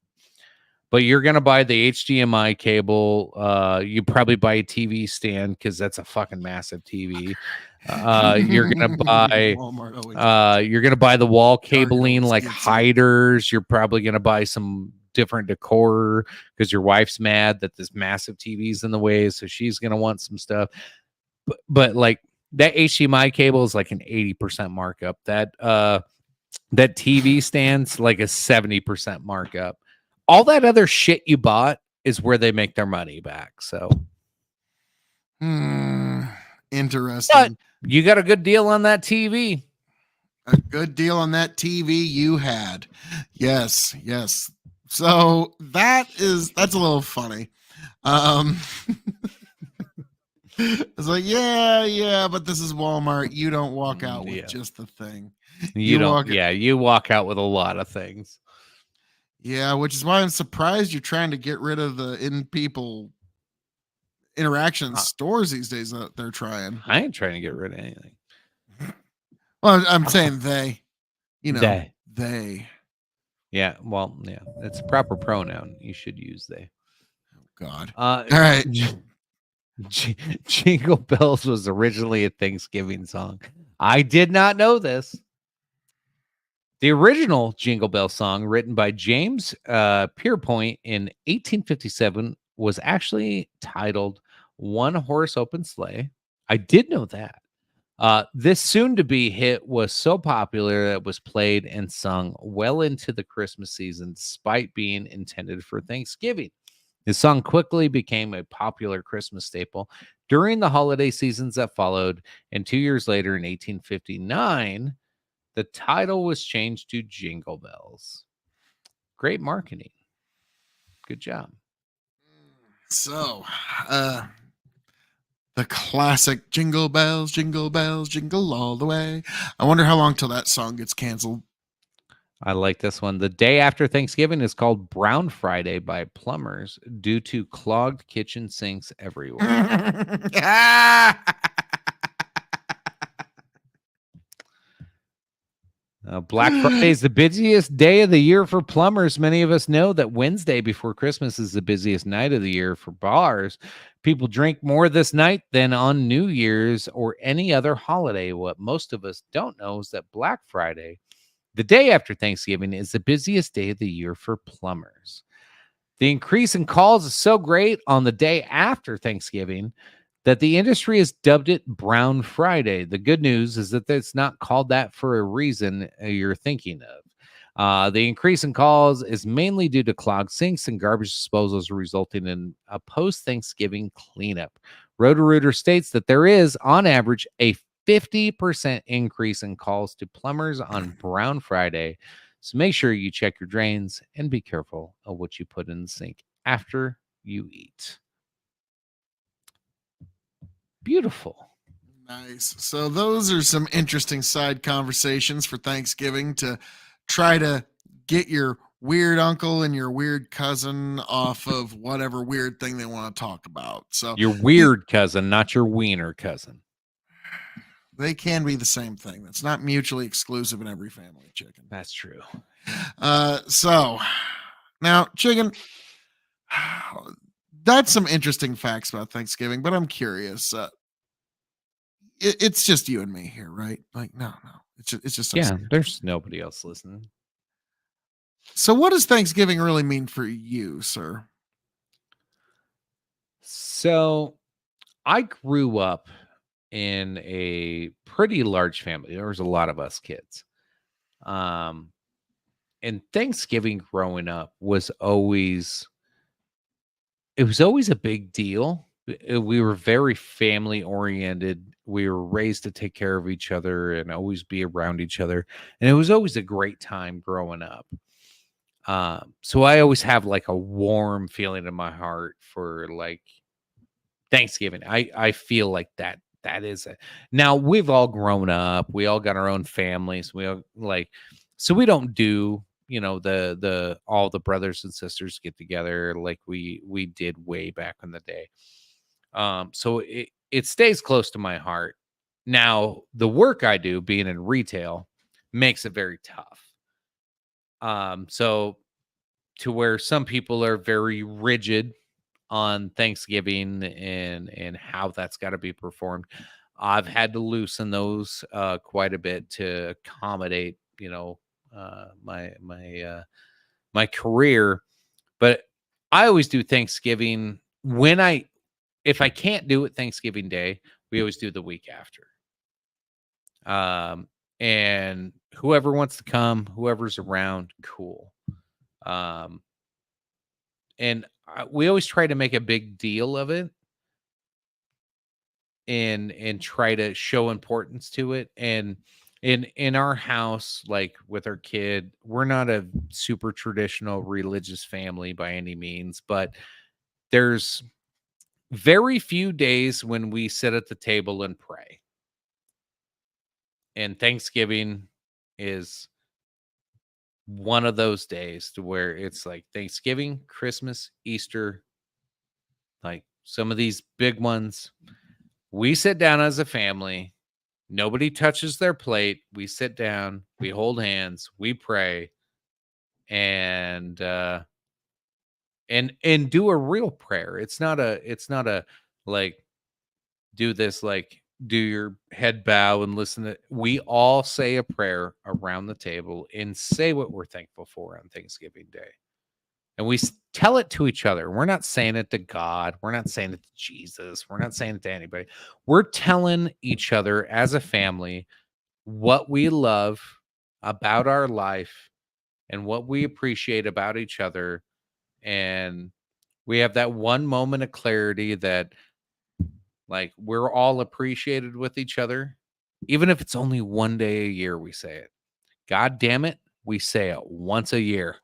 But you're going to buy the HDMI cable. You probably buy a TV stand because that's a fucking massive TV. You're going to buy the wall cabling like hiders. You're probably going to buy some different decor because your wife's mad that this massive TV's in the way. So she's going to want some stuff. But like that HDMI cable is like an 80% markup. That TV stand's like a 70% markup. All that other shit you bought is where they make their money back. So, interesting. But you got a good deal on that TV. A good deal on that TV you had. Yes. So that's a little funny. It's like, yeah, but this is Walmart. You don't walk out with just the thing. You walk out with a lot of things. Yeah, which is why I'm surprised you're trying to get rid of the in-people interaction stores these days that they're trying. I ain't trying to get rid of anything. Well, I'm saying they. They. Yeah, well, yeah, it's a proper pronoun. You should use they. Oh, God. All right. Jingle Bells was originally a Thanksgiving song. I did not know this. The original Jingle Bell song, written by James Pierpont in 1857, was actually titled One Horse Open Sleigh. I did know that. This soon-to-be hit was so popular that it was played and sung well into the Christmas season, despite being intended for Thanksgiving. The song quickly became a popular Christmas staple during the holiday seasons that followed, and 2 years later, in 1859, the title was changed to Jingle Bells. Great marketing. Good job. So, the classic Jingle Bells, Jingle All the Way. I wonder how long till that song gets canceled. I like this one. The day after Thanksgiving is called Brown Friday by plumbers due to clogged kitchen sinks everywhere. Black Friday is the busiest day of the year for plumbers. Many of us know that Wednesday before Christmas is the busiest night of the year for bars. People drink more this night than on New Year's or any other holiday. What most of us don't know is that Black Friday, the day after Thanksgiving, is the busiest day of the year for plumbers. The increase in calls is so great on the day after Thanksgiving that the industry has dubbed it Brown Friday. The good news is that it's not called that for a reason you're thinking of. The increase in calls is mainly due to clogged sinks and garbage disposals, resulting in a post-Thanksgiving cleanup. Roto-Rooter states that there is, on average, a 50% increase in calls to plumbers on Brown Friday. So make sure you check your drains and be careful of what you put in the sink after you eat. Beautiful. Nice. So those are some interesting side conversations for Thanksgiving to try to get your weird uncle and your weird cousin off of whatever weird thing they want to talk about. So your weird cousin, not your wiener cousin. They can be the same thing. That's not mutually exclusive in every family, Chicken. That's true. So now, Chicken, that's some interesting facts about Thanksgiving, but I'm curious. It's just you and me here, right? Like, no. It's just yeah. There's nobody else listening. So, what does Thanksgiving really mean for you, sir? So, I grew up in a pretty large family. There was a lot of us kids. And Thanksgiving growing up was always it was always a big deal. We were very family oriented. We were raised to take care of each other and always be around each other. And it was always a great time growing up. So I always have like a warm feeling in my heart for like Thanksgiving. I feel like that is it. Now we've all grown up. We all got our own families. We all like, so we don't do, the all the brothers and sisters get together like we did way back in the day. So it stays close to my heart. Now the work I do, being in retail, makes it very tough. So to where some people are very rigid on Thanksgiving and how that's got to be performed. I've had to loosen those quite a bit to accommodate, my career. But I always do Thanksgiving if I can't do it Thanksgiving Day, we always do the week after. And whoever wants to come, whoever's around, cool. And we always try to make a big deal of it and try to show importance to it. And in our house, like with our kid, we're not a super traditional religious family by any means, but there's very few days when we sit at the table and pray. And Thanksgiving is one of those days to where it's like Thanksgiving, Christmas, Easter, like some of these big ones. We sit down as a family. Nobody touches their plate. We sit down, we hold hands, we pray, and do a real prayer. It's not a like do this like do your head bow and listen to. We all say a prayer around the table and say what we're thankful for on Thanksgiving Day. And we tell it to each other. We're not saying it to God. We're not saying it to Jesus. We're not saying it to anybody. We're telling each other as a family what we love about our life and what we appreciate about each other. And we have that one moment of clarity that like we're all appreciated with each other. Even if it's only one day a year, we say it. God damn it. We say it once a year.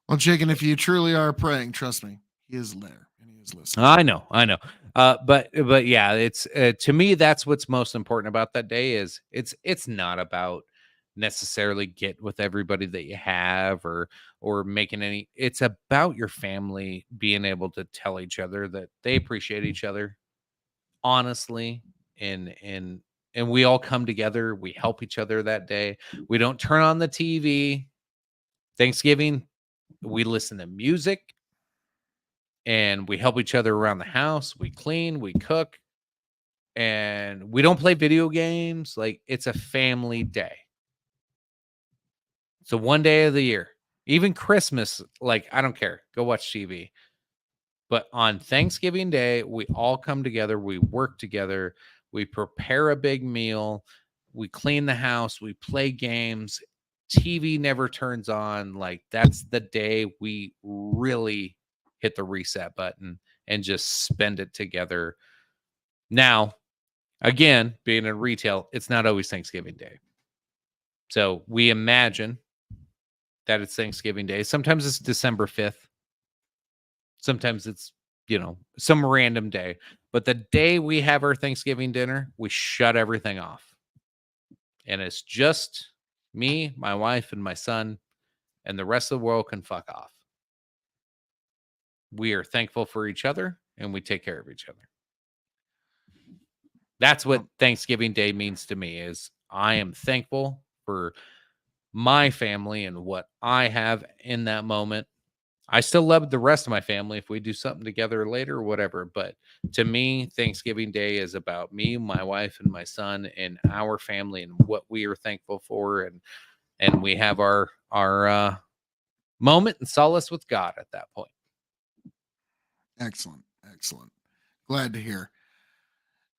Well, Chicken, if you truly are praying, trust me, he is there and he is listening. I know. But yeah, it's to me that's what's most important about that day is it's not about necessarily get with everybody that you have or making any. It's about your family being able to tell each other that they appreciate each other honestly, and we all come together. We help each other that day. We don't turn on the TV. Thanksgiving, we listen to music and we help each other around the house. We clean, we cook, and we don't play video games. Like it's a family day. So one day of the year, even Christmas, like I don't care. Go watch TV. But on Thanksgiving Day, we all come together. We work together. We prepare a big meal. We clean the house. We play games. TV never turns on. Like that's the day we really hit the reset button and just spend it together. Now, again, being in retail, it's not always Thanksgiving Day. So we imagine that it's Thanksgiving Day. Sometimes it's December 5th. Sometimes it's, some random day. But the day we have our Thanksgiving dinner, we shut everything off. And it's just me, my wife, and my son, and the rest of the world can fuck off. We are thankful for each other, and we take care of each other. That's what Thanksgiving Day means to me is I am thankful for my family and what I have in that moment. I still love the rest of my family if we do something together later or whatever. But to me, Thanksgiving Day is about me, my wife, and my son and our family and what we are thankful for. And we have our moment and solace with God at that point. Excellent. Glad to hear.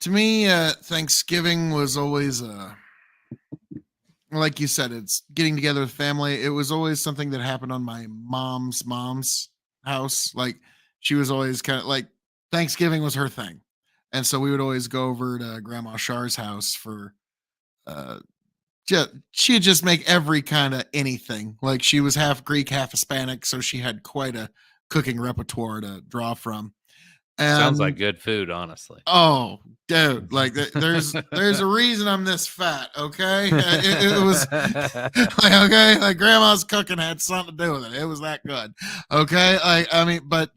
To me, Thanksgiving was always like you said, it's getting together with family. It was always something that happened on my mom's house. Like she was always kind of like Thanksgiving was her thing. And so we would always go over to Grandma Char's house for uh she'd just make every kind of anything. Like she was half Greek, half Hispanic, so she had quite a cooking repertoire to draw from. Sounds like And good food, honestly. oh, dude, like there's a reason I'm this fat. Okay, it was like okay, like grandma's cooking had something to do with it. It was that good. Okay, like I mean, but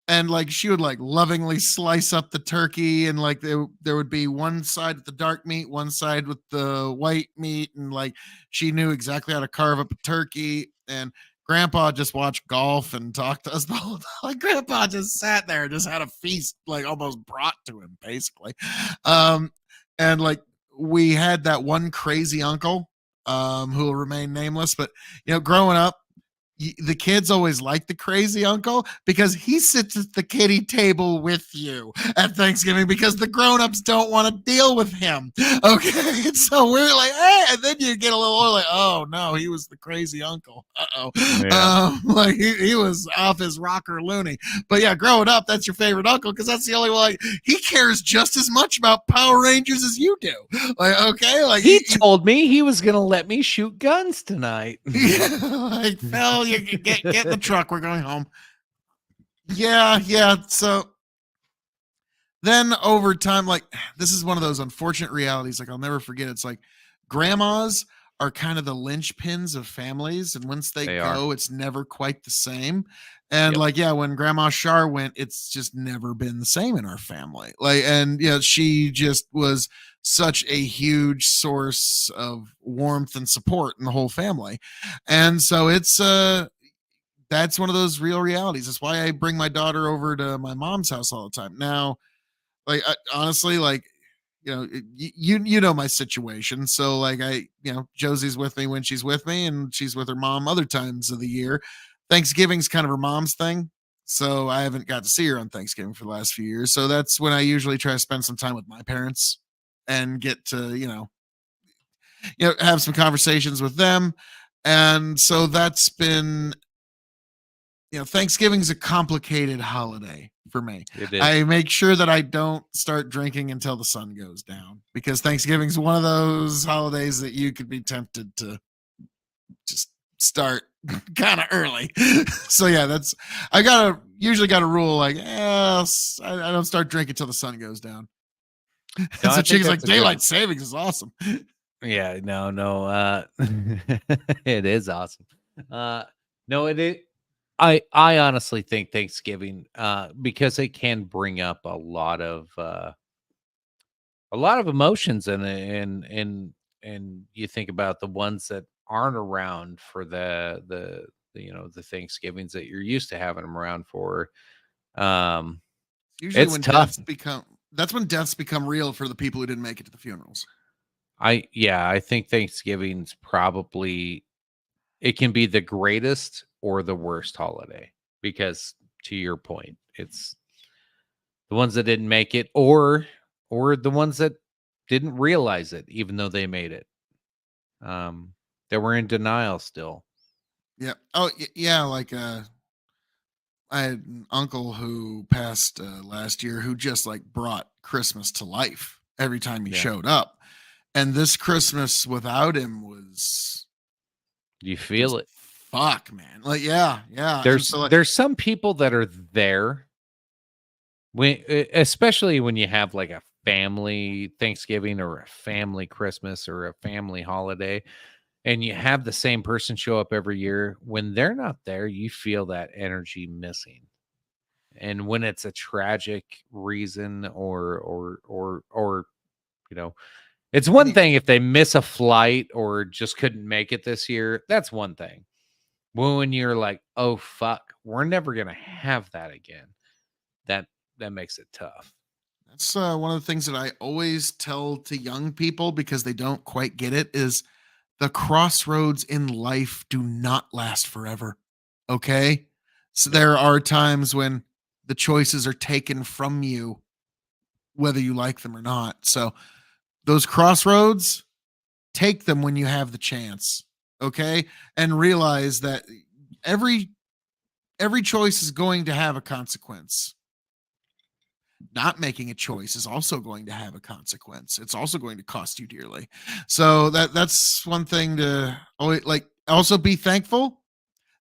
and like she would like lovingly slice up the turkey, and like there would be one side with the dark meat, one side with the white meat, and like she knew exactly how to carve up a turkey. And grandpa just watched golf and talked to us the whole time. Like grandpa just sat there and just had a feast like almost brought to him basically. And like we had that one crazy uncle who will remain nameless, but growing up, the kids always like the crazy uncle because he sits at the kiddie table with you at Thanksgiving because the grown-ups don't want to deal with him. Okay. And so we're like, hey, and then you get a little like, oh no, he was the crazy uncle. Uh-oh. Yeah. Like he was off his rocker loony. But yeah, growing up, that's your favorite uncle because that's the only one. Like, he cares just as much about Power Rangers as you do. Like, okay, like he told me he was gonna let me shoot guns tonight. Yeah, like Phil, you get in the truck. We're going home. Yeah. So then over time, like this is one of those unfortunate realities. Like I'll never forget. It's like grandmas are kind of the linchpins of families, and once they go, it's never quite the same. And like, yeah, when Grandma Char went, it's just never been the same in our family. Like, and she just was such a huge source of warmth and support in the whole family. And so it's that's one of those real realities. That's why I bring my daughter over to my mom's house all the time. Now, like honestly, like you know my situation. So like Josie's with me when she's with me, and she's with her mom other times of the year. Thanksgiving's kind of her mom's thing. So I haven't got to see her on Thanksgiving for the last few years. So that's when I usually try to spend some time with my parents and get to, have some conversations with them. And so that's been, Thanksgiving's a complicated holiday for me. It is. I make sure that I don't start drinking until the sun goes down because Thanksgiving's one of those holidays that you could be tempted to just start kind of early. So yeah, I usually got a rule like, I don't start drinking till the sun goes down. No, so Chicken's like, daylight savings is awesome. Yeah, no. It is awesome. No, it is. I honestly think Thanksgiving, because it can bring up a lot of emotions, and you think about the ones that aren't around for the Thanksgivings that you're used to having them around for. Usually it's when tough. That's when deaths become real for the people who didn't make it to the funerals. I think Thanksgiving's probably, it can be the greatest or the worst holiday because, to your point, it's the ones that didn't make it or the ones that didn't realize it even though they made it. They were in denial still. Yeah. Oh yeah, like I had an uncle who passed last year who just like brought Christmas to life every time he showed up. And this Christmas without him was, you feel it. Fuck, man. Like, yeah. There's some people that are there especially when you have like a family Thanksgiving or a family Christmas or a family holiday, and you have the same person show up every year. When they're not there, you feel that energy missing. And when it's a tragic reason or it's one thing if they miss a flight or just couldn't make it this year. That's one thing. When you're like, oh fuck, we're never gonna have that again. That makes it tough. That's one of the things that I always tell to young people because they don't quite get it is the crossroads in life do not last forever. Okay. So there are times when the choices are taken from you, whether you like them or not. So those crossroads, take them when you have the chance. Okay. And realize that every every choice is going to have a consequence. Not making a choice is also going to have a consequence. It's also going to cost you dearly. So that's one thing to always, like, also be thankful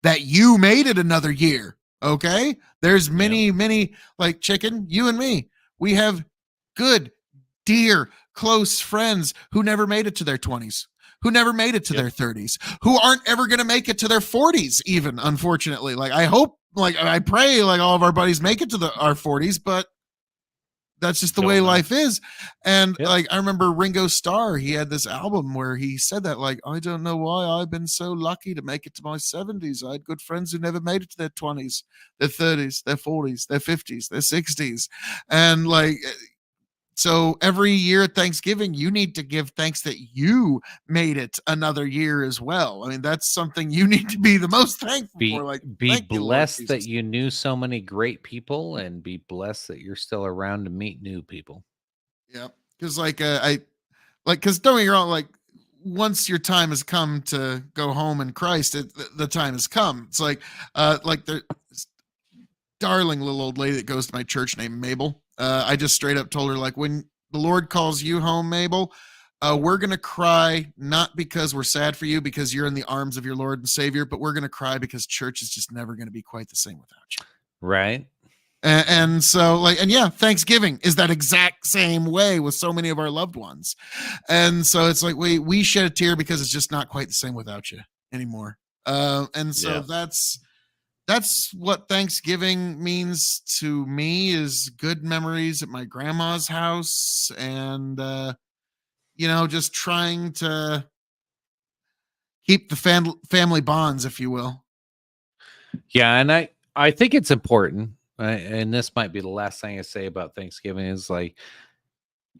that you made it another year. Okay. There's many like Chicken, you and me. We have good, dear, close friends who never made it to their 20s, who never made it to their 30s, who aren't ever going to make it to their 40s, even, unfortunately. Like, I hope, like, I pray, like, all of our buddies make it to our 40s, but that's just the way life is. And like, I remember Ringo Starr, he had this album where he said that, like, I don't know why I've been so lucky to make it to my 70s. I had good friends who never made it to their 20s, their 30s, their 40s, their 50s, their 60s. And like, so every year at Thanksgiving, you need to give thanks that you made it another year as well. I mean, that's something you need to be the most thankful for. Like, be blessed that you knew so many great people, and be blessed that you're still around to meet new people. Yeah, because like because don't get me wrong, like, once your time has come to go home in Christ, the time has come. It's like the darling little old lady that goes to my church named Mabel. I just straight up told her, like, when the Lord calls you home, Mabel, we're going to cry, not because we're sad for you, because you're in the arms of your Lord and Savior, but we're going to cry because church is just never going to be quite the same without you. Right. And so, like, and yeah, Thanksgiving is that exact same way with so many of our loved ones. And so it's like, we shed a tear because it's just not quite the same without you anymore. And so that's what Thanksgiving means to me, is good memories at my grandma's house, and just trying to keep the family bonds, if you will. Yeah, and I think it's important, and this might be the last thing I say about Thanksgiving, is like,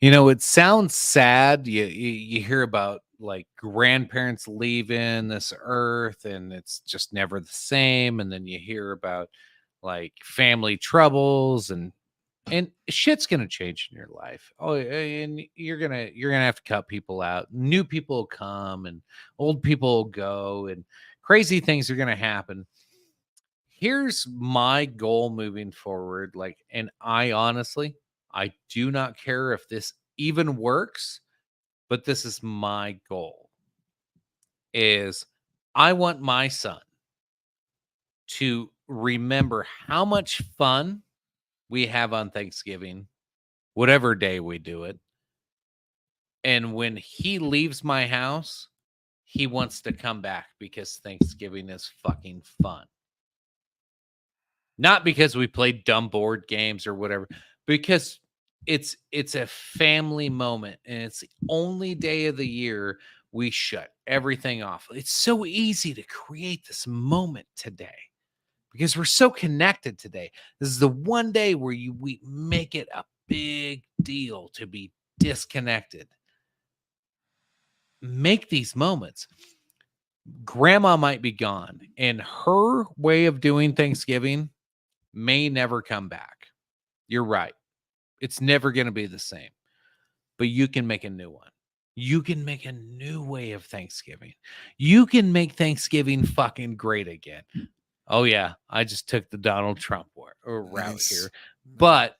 it sounds sad. You hear about, like, grandparents leaving this earth and it's just never the same, and then you hear about, like, family troubles, and shit's gonna change in your life. Oh, and you're gonna have to cut people out. New people will come, and old people will go, and crazy things are gonna happen. Here's my goal moving forward. Like, and I honestly, I do not care if this even works, but this is my goal. Is I want my son to remember how much fun we have on Thanksgiving, whatever day we do it. And when he leaves my house, he wants to come back because Thanksgiving is fucking fun. Not because we played dumb board games or whatever, because it's a family moment, and it's the only day of the year we shut everything off. It's so easy to create this moment today because we're so connected today. This is the one day where we make it a big deal to be disconnected. Make these moments. Grandma might be gone, and her way of doing Thanksgiving may never come back. You're right. It's never going to be the same, but you can make a new one. You can make a new way of Thanksgiving. You can make Thanksgiving fucking great again. Oh yeah, I just took the Donald Trump route here. But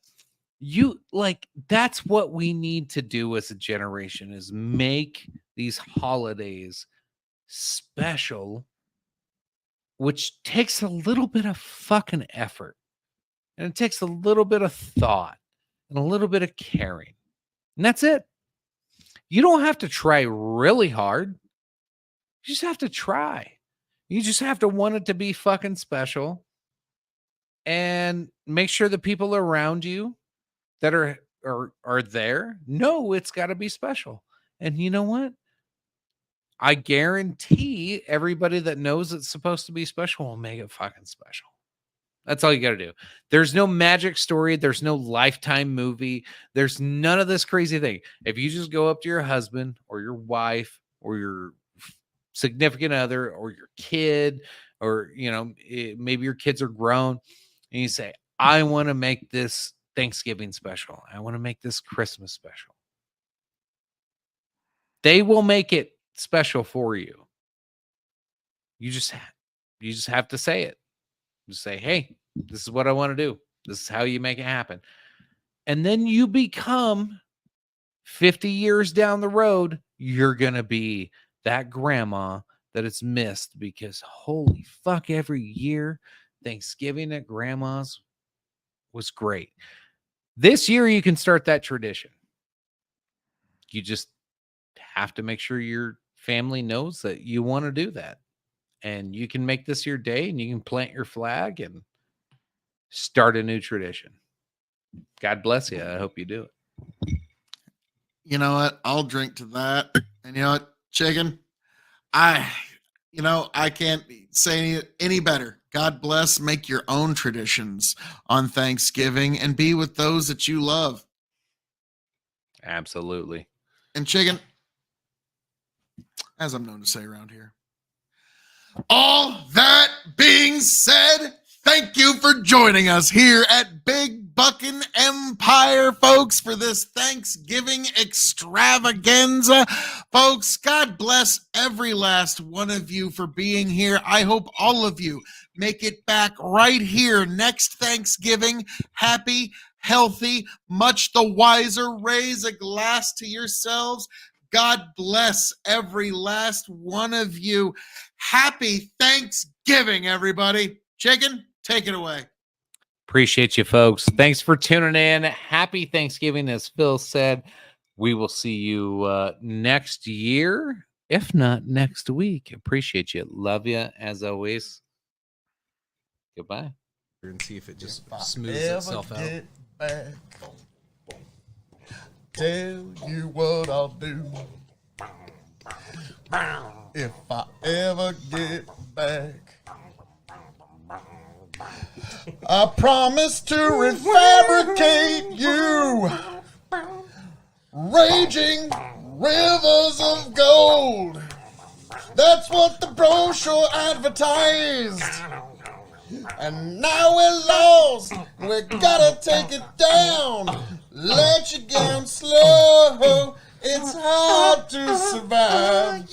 that's what we need to do as a generation, is make these holidays special, which takes a little bit of fucking effort. And it takes a little bit of thought and a little bit of caring. And that's it. You don't have to try really hard. You just have to try. You just have to want it to be fucking special, and make sure the people around you that are there know it's got to be special. And you know what? I guarantee everybody that knows it's supposed to be special will make it fucking special. That's all you got to do. There's no magic story. There's no Lifetime movie. There's none of this crazy thing. If you just go up to your husband or your wife or your significant other or your kid, or, maybe your kids are grown, and you say, I want to make this Thanksgiving special. I want to make this Christmas special. They will make it special for you. You just have to say it. Just say, hey, this is what I want to do. This is how you make it happen. And then you become 50 years down the road, you're going to be that grandma that it's missed because holy fuck, every year Thanksgiving at grandma's was great. This year you can start that tradition. You just have to make sure your family knows that you want to do that. And you can make this your day and you can plant your flag and start a new tradition. God bless you. I hope you do it. You know what? I'll drink to that. And you know what, Chicken? I can't say any better. God bless. Make your own traditions on Thanksgiving and be with those that you love. Absolutely. And Chicken, as I'm known to say around here, all that being said, thank you for joining us here at Big Buckin' Empire, folks, for this Thanksgiving extravaganza. Folks, God bless every last one of you for being here. I hope all of you make it back right here next Thanksgiving. Happy, healthy, much the wiser. Raise a glass to yourselves. God bless every last one of you. Happy Thanksgiving, everybody. Chicken, take it away. Appreciate you, folks. Thanks for tuning in. Happy Thanksgiving, as Phil said. We will see you next year, if not next week. Appreciate you. Love you, as always. Goodbye. And see if it just smooths itself out. Back, tell you what I'll do. If I ever get back, I promise to refabricate you raging rivers of gold. That's what the brochure advertised. And now we're lost. We gotta take it down. Let you down slow. It's hard to survive.